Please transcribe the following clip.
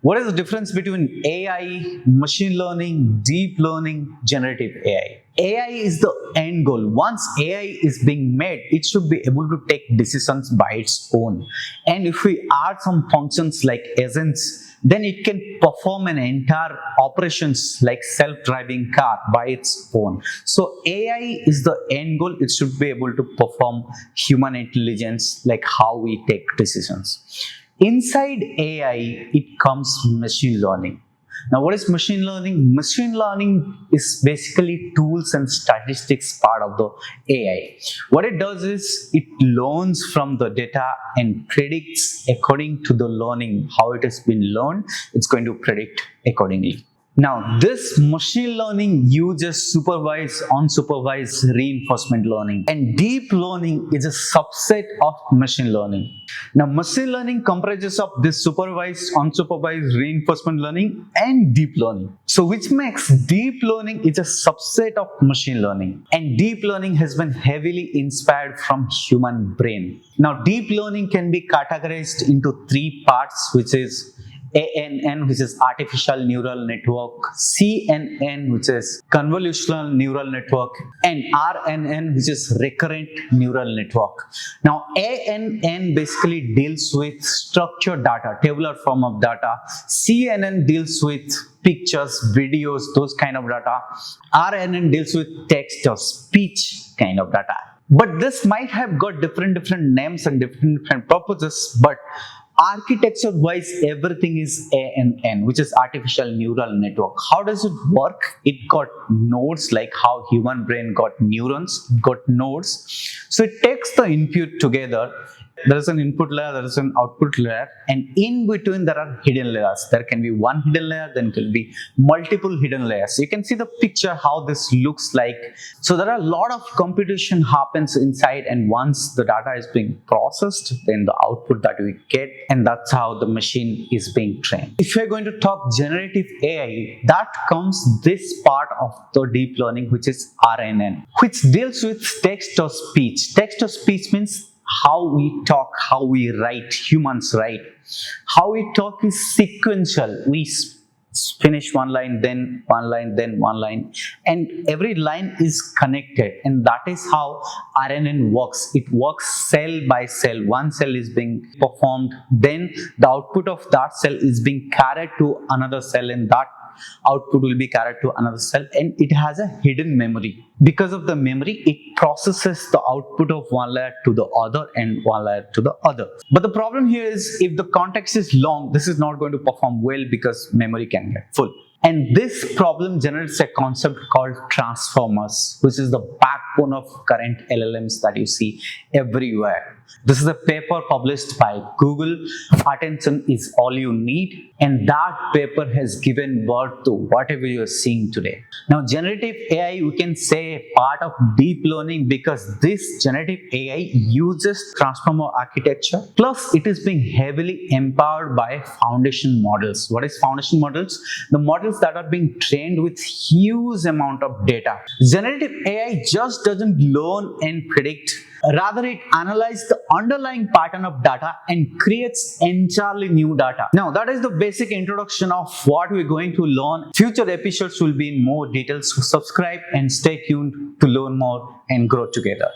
What is the difference between AI, machine learning, deep learning, generative AI? AI is the end goal. Once AI is being made, it should be able to take decisions by its own. And if we add some functions like agents, then it can perform an entire operations like self-driving car by its own. So AI is the end goal. It should be able to perform human intelligence, like how we take decisions. Inside AI, it comes machine learning. Now, what is machine learning? Machine learning is basically tools and statistics part of the AI. What it does is it learns from the data and predicts according to the learning, how it has been learned, it's going to predict accordingly. Now, this machine learning uses supervised, unsupervised reinforcement learning, and deep learning is a subset of machine learning. Now, machine learning comprises of this supervised, unsupervised reinforcement learning and deep learning. So, which makes deep learning is a subset of machine learning, and deep learning has been heavily inspired from human brain. Now, deep learning can be categorized into three parts, which is ANN, which is artificial neural network, CNN, which is convolutional neural network, and RNN, which is recurrent neural network. Now, ANN basically deals with structured data, tabular form of data. CNN deals with pictures, videos, those kind of data. RNN deals with text or speech kind of data. But this might have got different names and different purposes, but architecture wise, everything is ANN, which is artificial neural network. How does it work? It got nodes, like how human brain got neurons, got nodes. So it takes the input together. There is an input layer, there is an output layer, and in between there are hidden layers. There can be one hidden layer, then can be multiple hidden layers. You can see the picture how this looks like. So there are a lot of computation happens inside, and once the data is being processed, then the output that we get, and that's how the machine is being trained. If you're going to talk generative AI, that comes this part of the deep learning, which is RNN, which deals with text or speech. Text or speech means how we talk, how we write, humans write. How we talk is sequential. We finish one line, then one line, then one line, and every line is connected, and that is how RNN works. It works cell by cell. One cell is being performed, then the output of that cell is being carried to another cell, and that output will be carried to another cell, and it has a hidden memory. Because of the memory, it processes the output of one layer to the other and one layer to the other. But the problem here is, if the context is long, this is not going to perform well because memory can get full. And this problem generates a concept called transformers, which is the backbone of current LLMs that you see everywhere. This is a paper published by Google. Attention is all you need, and that paper has given birth to whatever you are seeing today. Now, generative AI, we can say a part of deep learning, because this generative AI uses transformer architecture, plus it is being heavily empowered by foundation models. What is foundation models? The models that are being trained with huge amount of data. Generative AI just doesn't learn and predict. Rather, it analyzes the underlying pattern of data and creates entirely new data. Now, that is the basic introduction of what we're going to learn. Future episodes will be in more details. So subscribe and stay tuned to learn more and grow together.